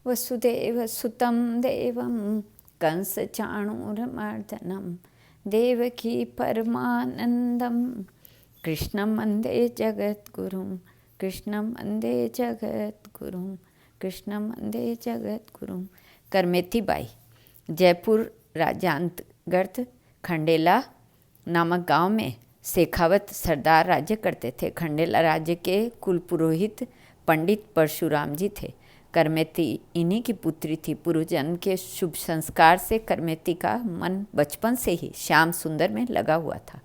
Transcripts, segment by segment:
वसुदेवसुतं देवं कंसचाणूरमर्दनं देवकी परमानंदं कृष्णं वन्दे जगद्गुरुं कृष्णं वन्दे जगद्गुरुं कृष्णं वन्दे जगद्गुरुं। करमेती बाई जयपुर राज्यांतर्गत खंडेला नामक गांव में शेखावत सरदार राज्य करते थे। खंडेला राज्य के कुल पुरोहित पंडित परशुराम जी थे। करमेती इन्हीं की पुत्री थी। पूर्व जन्म के शुभ संस्कार से करमेती का मन बचपन से ही श्याम सुंदर में लगा हुआ था।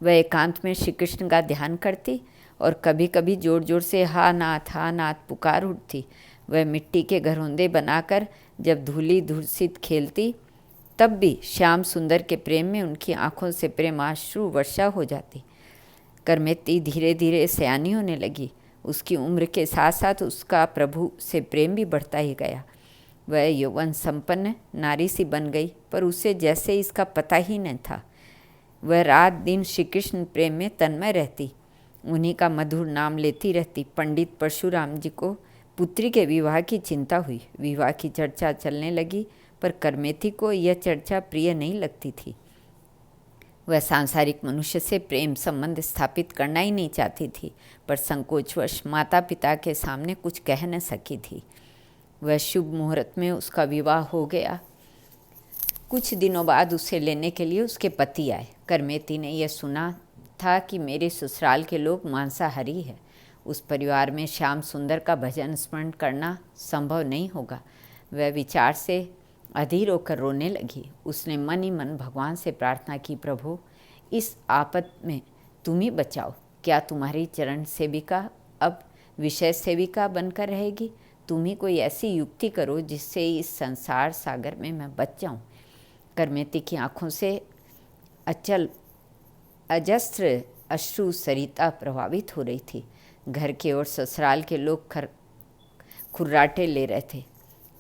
वह एकांत में श्री कृष्ण का ध्यान करती और कभी कभी जोर जोर से हा नाथ पुकार उठती। वह मिट्टी के घरौंदे बनाकर जब धूली धूसित खेलती तब भी श्याम सुंदर के प्रेम में उनकी आंखों से प्रेमाश्रु वर्षा हो जाती। करमेती धीरे धीरे सयानी होने लगी। उसकी उम्र के साथ साथ उसका प्रभु से प्रेम भी बढ़ता ही गया। वह यौवन संपन्न नारी सी बन गई, पर उसे जैसे इसका पता ही न था। वह रात दिन श्री कृष्ण प्रेम में तन्मय रहती, उन्हीं का मधुर नाम लेती रहती। पंडित परशुराम जी को पुत्री के विवाह की चिंता हुई। विवाह की चर्चा चलने लगी, पर करमेती को यह चर्चा प्रिय नहीं लगती थी। वह सांसारिक मनुष्य से प्रेम संबंध स्थापित करना ही नहीं चाहती थी, पर संकोचवश माता पिता के सामने कुछ कह न सकी थी। वह शुभ मुहूर्त में उसका विवाह हो गया। कुछ दिनों बाद उसे लेने के लिए उसके पति आए। करमेती ने यह सुना था कि मेरे ससुराल के लोग मांसाहारी हैं। उस परिवार में श्याम सुंदर का भजन स्मरण करना संभव नहीं होगा। वह विचार से अधीर होकर रोने लगी। उसने मन ही मन भगवान से प्रार्थना की, प्रभु इस आफत में तुम ही बचाओ। क्या तुम्हारी चरण सेविका अब विषय सेविका बनकर रहेगी? तुम ही कोई ऐसी युक्ति करो जिससे इस संसार सागर में मैं बच जाऊं। करमेती की आंखों से अचल अजस्त्र अश्रु सरिता प्रभावित हो रही थी। घर के और ससुराल के लोग खुर्राटे ले रहे थे,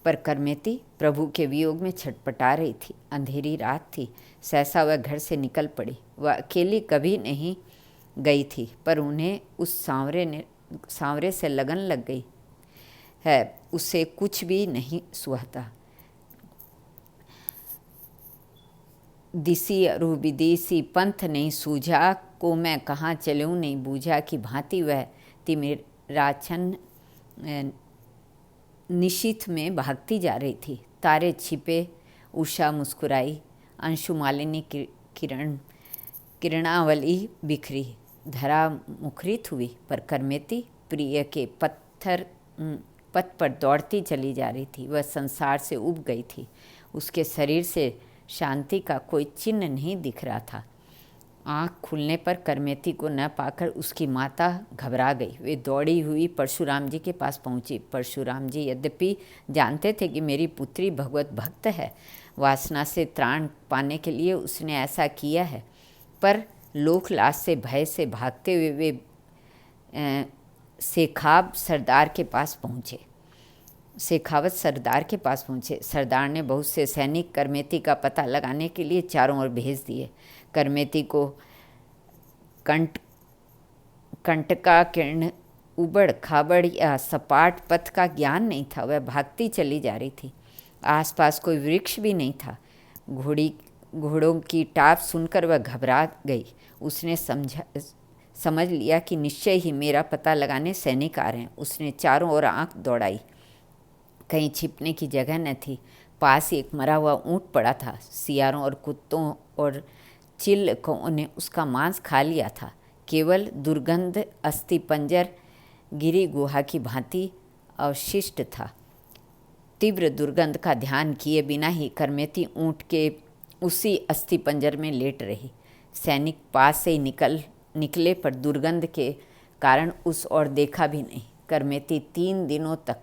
पर करमेती प्रभु के वियोग में छटपटा रही थी। अंधेरी रात थी। सहसा वह घर से निकल पड़ी। वह अकेली कभी नहीं गई थी, पर उन्हें उस सांवरे से लगन लग गई है। उसे कुछ भी नहीं सुहाता। दिसी अरु विदेसी पंथ नहीं सूझा, को मैं कहाँ चलूँ नहीं बूझा की भांति वह तिमिराच्छन्न निशीथ में भागती जा रही थी। तारे छिपे, उषा मुस्कुराई, अंशुमालिनी किरणावली बिखरी, धरा मुखरित हुई, पर करमेती प्रिय के पथ पर दौड़ती चली जा रही थी। वह संसार से उब गई थी। उसके शरीर से शांति का कोई चिन्ह नहीं दिख रहा था। आँख खुलने पर करमेती को न पाकर उसकी माता घबरा गई। वे दौड़ी हुई परशुराम जी के पास पहुंची। परशुराम जी यद्यपि जानते थे कि मेरी पुत्री भगवत भक्त है, वासना से त्राण पाने के लिए उसने ऐसा किया है, पर लोक लाज से भय से भागते हुए वे शेखावत सरदार के पास पहुँचे। सरदार ने बहुत से सैनिक करमेती का पता लगाने के लिए चारों ओर भेज दिए। करमेती को कंटका किरण उबड़ खाबड़ या सपाट पथ का ज्ञान नहीं था। वह भागती चली जा रही थी। आसपास कोई वृक्ष भी नहीं था। घोड़ों की टाप सुनकर वह घबरा गई। उसने समझ लिया कि निश्चय ही मेरा पता लगाने सैनिक आ रहे हैं। उसने चारों ओर आंख दौड़ाई, कहीं छिपने की जगह न थी। पास ही एक मरा हुआ ऊंट पड़ा था। सियारों और कुत्तों और चिल्कों ने उसका मांस खा लिया था। केवल दुर्गंध अस्थि पंजर गिरी गुहा की भांति अवशिष्ट था। तीव्र दुर्गंध का ध्यान किए बिना ही करमेती ऊंट के उसी अस्थि पंजर में लेट रही। सैनिक पास से ही निकले, पर दुर्गंध के कारण उस ओर देखा भी नहीं। करमेती 3 दिनों तक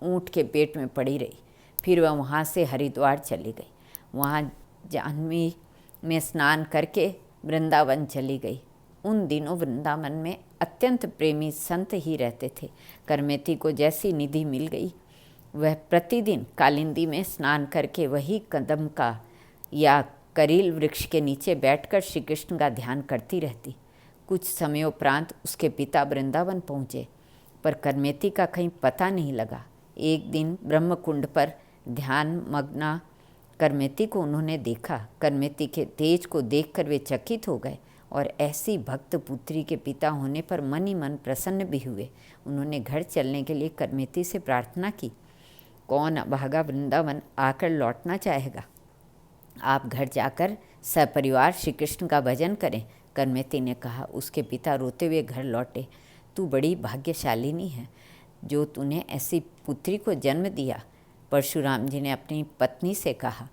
ऊंट के पेट में पड़ी रही। फिर वह वहाँ से हरिद्वार चली गई। वहाँ जाह्नवी में स्नान करके वृंदावन चली गई। उन दिनों वृंदावन में अत्यंत प्रेमी संत ही रहते थे। करमेती को जैसी निधि मिल गई, वह प्रतिदिन कालिंदी में स्नान करके वही कदम का या करील वृक्ष के नीचे बैठकर श्री कृष्ण का ध्यान करती रहती। कुछ समयोपरांत उसके पिता वृंदावन पहुँचे, पर करमेती का कहीं पता नहीं लगा। एक दिन ब्रह्मकुंड पर ध्यान मग्ना करमेती को उन्होंने देखा। करमेती के तेज को देखकर वे चकित हो गए और ऐसी भक्त पुत्री के पिता होने पर मन ही मन प्रसन्न भी हुए। उन्होंने घर चलने के लिए करमेती से प्रार्थना की। कौन अभागा वृंदावन आकर लौटना चाहेगा? आप घर जाकर सपरिवार श्री कृष्ण का भजन करें। करमेती ने कहा। उसके पिता रोते हुए घर लौटे। तू बड़ी भाग्यशालिनी है जो तूने ऐसी पुत्री को जन्म दिया, परशुराम जी ने अपनी पत्नी से कहा।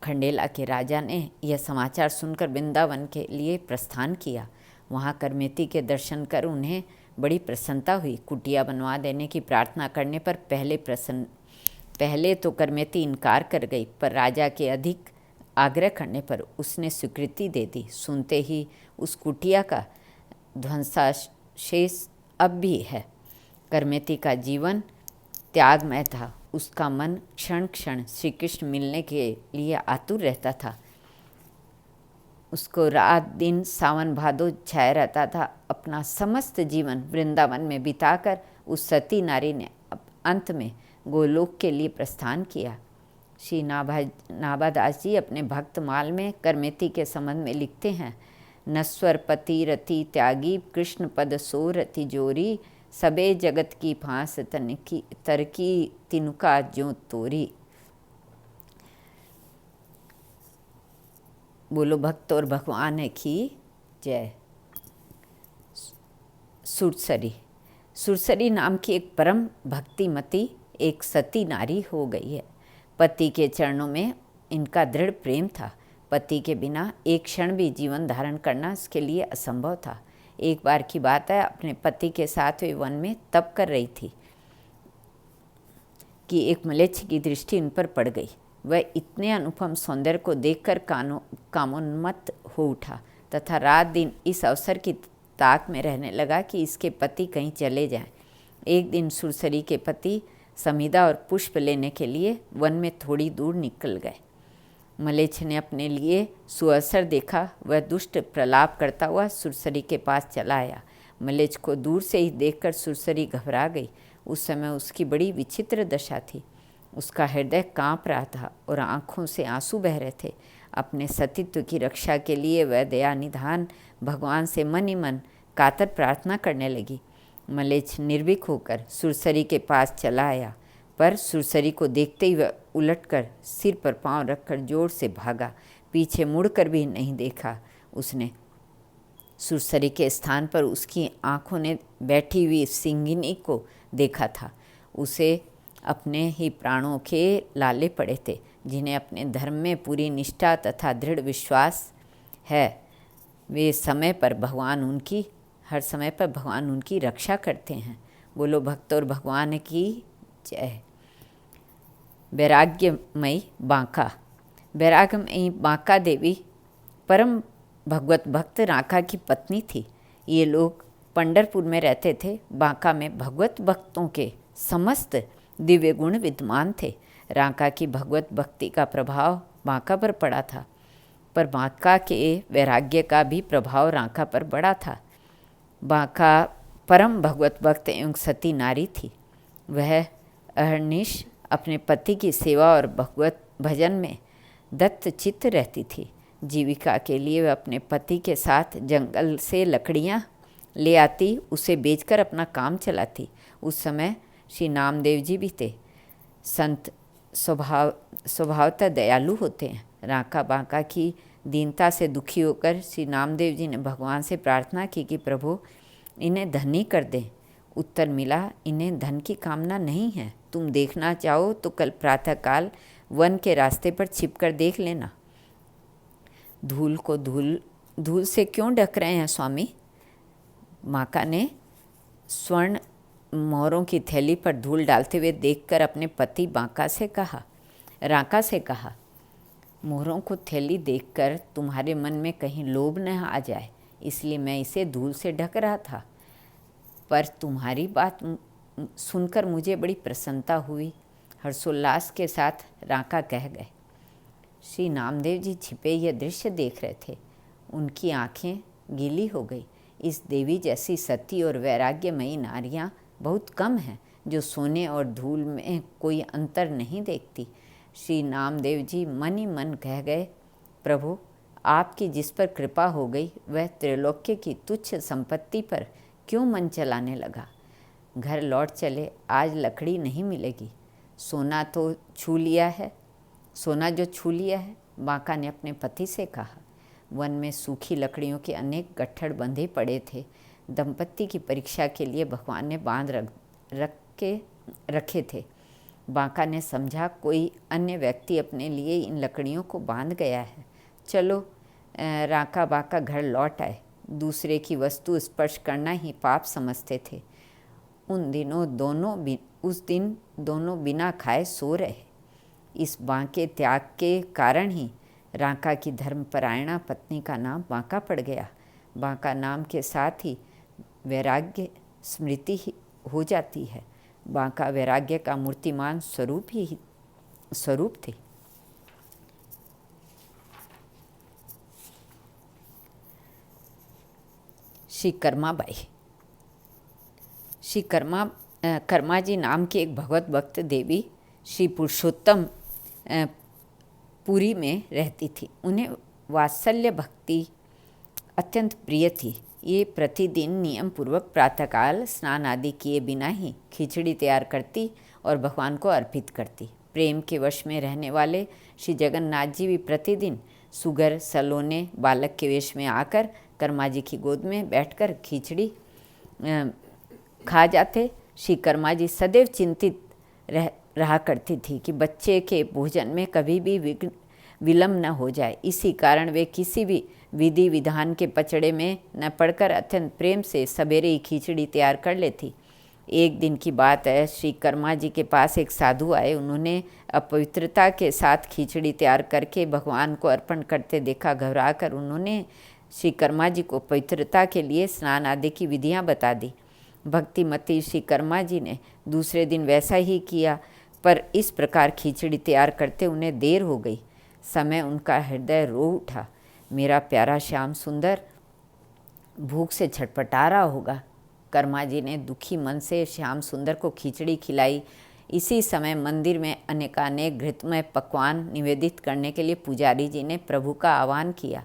खंडेला के राजा ने यह समाचार सुनकर वृंदावन के लिए प्रस्थान किया। वहाँ करमेती के दर्शन कर उन्हें बड़ी प्रसन्नता हुई। कुटिया बनवा देने की प्रार्थना करने पर पहले तो करमेती इनकार कर गई, पर राजा के अधिक आग्रह करने पर उसने स्वीकृति दे दी। सुनते ही उस कुटिया का ध्वंसावशेष अब भी है। करमेती का जीवन त्यागमय था। उसका मन क्षण क्षण श्री कृष्ण मिलने के लिए आतुर रहता था। उसको रात दिन सावन भादो छाया रहता था। अपना समस्त जीवन वृंदावन में बिताकर उस सती नारी ने अंत में गोलोक के लिए प्रस्थान किया। श्री नाभादास जी अपने भक्तमाल में करमेती के संबंध में लिखते हैं। नस्वर पति रति त्यागी कृष्ण पद सो रति जोरी, सबे जगत की फांस तरकी तिनुका जो तोरी। बोलो भक्त और भगवान की जय। सुरसरी नाम की एक परम भक्तिमती एक सती नारी हो गई है। पति के चरणों में इनका दृढ़ प्रेम था। पति के बिना एक क्षण भी जीवन धारण करना इसके लिए असंभव था। एक बार की बात है, अपने पति के साथ वे वन में तप कर रही थी कि एक म्लेच्छ की दृष्टि उन पर पड़ गई। वह इतने अनुपम सौंदर्य को देखकर कामोन्मत्त हो उठा तथा रात दिन इस अवसर की ताक में रहने लगा कि इसके पति कहीं चले जाएं। एक दिन सुरसरी के पति समिधा और पुष्प लेने के लिए वन में थोड़ी दूर निकल गए। मलेच्छ ने अपने लिए सुअवसर देखा। वह दुष्ट प्रलाप करता हुआ सुरसरी के पास चला आया। मलेच्छ को दूर से ही देखकर सुरसरी घबरा गई। उस समय उसकी बड़ी विचित्र दशा थी। उसका हृदय कांप रहा था और आँखों से आंसू बह रहे थे। अपने सतीत्व की रक्षा के लिए वह दयानिधान भगवान से मन ही मन कातर प्रार्थना करने लगी। मलेच्छ निर्भीक होकर सुरसरी के पास चला आया, पर सुरसरी को देखते ही वह उलटकर सिर पर पांव रखकर जोर से भागा। पीछे मुड़कर भी नहीं देखा। उसने सुरसरी के स्थान पर उसकी आंखों ने बैठी हुई सिंगिनी को देखा था। उसे अपने ही प्राणों के लाले पड़े थे, जिन्हें अपने धर्म में पूरी निष्ठा तथा दृढ़ विश्वास है। वे हर समय पर भगवान उनकी रक्षा करते हैं। बोलो भक्त और भगवान की जय। वैराग्यमयी बांका। वैराग्यमयी बांका देवी परम भगवत भक्त रांका की पत्नी थी। ये लोग पंढरपुर में रहते थे। बांका में भगवत भक्तों के समस्त दिव्य गुण विद्यमान थे। रांका की भगवत भक्ति का प्रभाव बांका पर पड़ा था, पर बांका के वैराग्य का भी प्रभाव रांका पर बड़ा था। बांका परम भगवत भक्त एवं सती नारी थी। वह अहर्निश अपने पति की सेवा और भगवत भजन में दत्तचित्त रहती थी। जीविका के लिए वह अपने पति के साथ जंगल से लकड़ियाँ ले आती, उसे बेचकर अपना काम चलाती। उस समय श्री नामदेव जी भी थे। संत स्वभावतः दयालु होते हैं। रांका बांका की दीनता से दुखी होकर श्री नामदेव जी ने भगवान से प्रार्थना की कि प्रभु इन्हें धनी कर दें। उत्तर मिला, इन्हें धन की कामना नहीं है। तुम देखना चाहो तो कल प्रातःकाल वन के रास्ते पर छिपकर देख लेना। धूल को धूल से क्यों ढक रहे हैं स्वामी? माका ने स्वर्ण मोहरों की थैली पर धूल डालते हुए देखकर अपने पति रांका से कहा, मोहरों को थैली देखकर तुम्हारे मन में कहीं लोभ न आ जाए, इसलिए मैं इसे धूल से ढक रहा था। पर तुम्हारी बात सुनकर मुझे बड़ी प्रसन्नता हुई। हर्षोल्लास के साथ रांका कह गए। श्री नामदेव जी छिपे यह दृश्य देख रहे थे। उनकी आंखें गीली हो गई। इस देवी जैसी सती और वैराग्यमयी नारियां बहुत कम हैं। जो सोने और धूल में कोई अंतर नहीं देखती। श्री नामदेव जी मन ही मन कह गए, प्रभु आपकी जिस पर कृपा हो गई वह त्रैलोक्य की तुच्छ संपत्ति पर क्यों मन चलाने लगा। घर लौट चले, आज लकड़ी नहीं मिलेगी। सोना तो छू लिया है, सोना जो छू लिया है, बांका ने अपने पति से कहा। वन में सूखी लकड़ियों के अनेक गट्ठर बंधे पड़े थे। दंपत्ति की परीक्षा के लिए भगवान ने बांध रखे थे। बांका ने समझा कोई अन्य व्यक्ति अपने लिए इन लकड़ियों को बांध गया है। चलो राका बांका घर लौट आए। दूसरे की वस्तु स्पर्श करना ही पाप समझते थे। उस दिन दोनों बिना खाए सो रहे। इस बांके त्याग के कारण ही राका की धर्मपरायणा पत्नी का नाम बांका पड़ गया। बांका नाम के साथ ही वैराग्य स्मृति ही हो जाती है। बांका वैराग्य का मूर्तिमान स्वरूप थे। श्री कर्मा जी नाम की एक भगवत भक्त देवी श्री पुरुषोत्तम पुरी में रहती थी। उन्हें वात्सल्य भक्ति अत्यंत प्रिय थी। ये प्रतिदिन नियम पूर्वक प्रातःकाल स्नान आदि किए बिना ही खिचड़ी तैयार करती और भगवान को अर्पित करती। प्रेम के वश में रहने वाले श्री जगन्नाथ जी भी प्रतिदिन सुगर सलोने बालक के वेश में आकर कर्मा जी की गोद में बैठकर खिचड़ी खा जाते। श्री कर्मा जी सदैव चिंतित रहा करती थी कि बच्चे के भोजन में कभी भी विलम्ब न हो जाए। इसी कारण वे किसी भी विधि विधान के पचड़े में न पड़कर अत्यंत प्रेम से सवेरे ही खिचड़ी तैयार कर लेती। एक दिन की बात है, श्री कर्मा जी के पास एक साधु आए। उन्होंने अपवित्रता के साथ खिचड़ी तैयार करके भगवान को अर्पण करते देखा। घबराकर उन्होंने श्री कर्मा जी को पवित्रता के लिए स्नान आदि की विधियां बता दी। भक्तिमती श्री कर्मा जी ने दूसरे दिन वैसा ही किया, पर इस प्रकार खिचड़ी तैयार करते उन्हें देर हो गई। समय उनका हृदय रो उठा। मेरा प्यारा श्याम सुंदर भूख से छटपटा रहा होगा। कर्मा जी ने दुखी मन से श्याम सुंदर को खिचड़ी खिलाई। इसी समय मंदिर में अनेकानेक घृतमय पकवान निवेदित करने के लिए पुजारी जी ने प्रभु का आह्वान किया।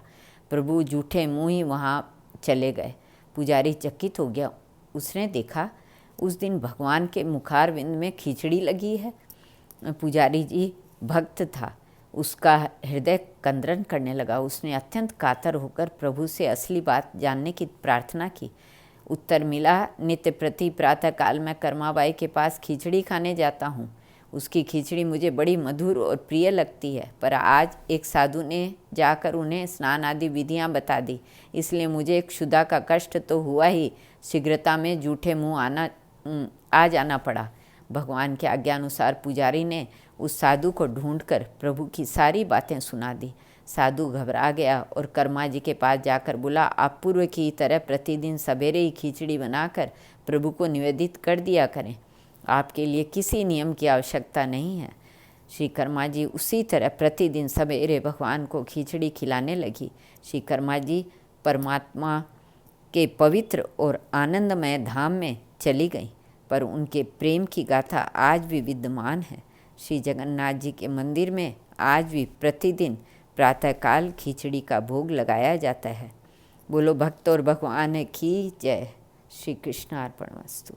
प्रभु जूठे मुँह ही वहाँ चले गए। पुजारी चकित हो गया। उसने देखा उस दिन भगवान के मुखारविंद में खिचड़ी लगी है। पुजारी जी भक्त था, उसका हृदय कंदरन करने लगा। उसने अत्यंत कातर होकर प्रभु से असली बात जानने की प्रार्थना की। उत्तर मिला, नित्य प्रति प्रातःकाल मैं कर्माबाई के पास खिचड़ी खाने जाता हूँ। उसकी खिचड़ी मुझे बड़ी मधुर और प्रिय लगती है, पर आज एक साधु ने जाकर उन्हें स्नान आदि विधियाँ बता दी, इसलिए मुझे एक क्षुधा का कष्ट तो हुआ ही, शीघ्रता में जूठे मुँह आ जाना पड़ा। भगवान के आज्ञानुसार पुजारी ने उस साधु को ढूंढकर प्रभु की सारी बातें सुना दी। साधु घबरा गया और कर्मा जी के पास जाकर बोला, आप पूर्व की तरह प्रतिदिन सवेरे ही खिचड़ी बनाकर प्रभु को निवेदित कर दिया करें। आपके लिए किसी नियम की आवश्यकता नहीं है। श्री कर्मा जी उसी तरह प्रतिदिन सवेरे भगवान को खिचड़ी खिलाने लगी। श्री कर्मा जी परमात्मा के पवित्र और आनंदमय धाम में चली गई, पर उनके प्रेम की गाथा आज भी विद्यमान है। श्री जगन्नाथ जी के मंदिर में आज भी प्रतिदिन प्रातःकाल खिचड़ी का भोग लगाया जाता है। बोलो भक्त और भगवान की जय। श्री कृष्ण अर्पणमस्तु।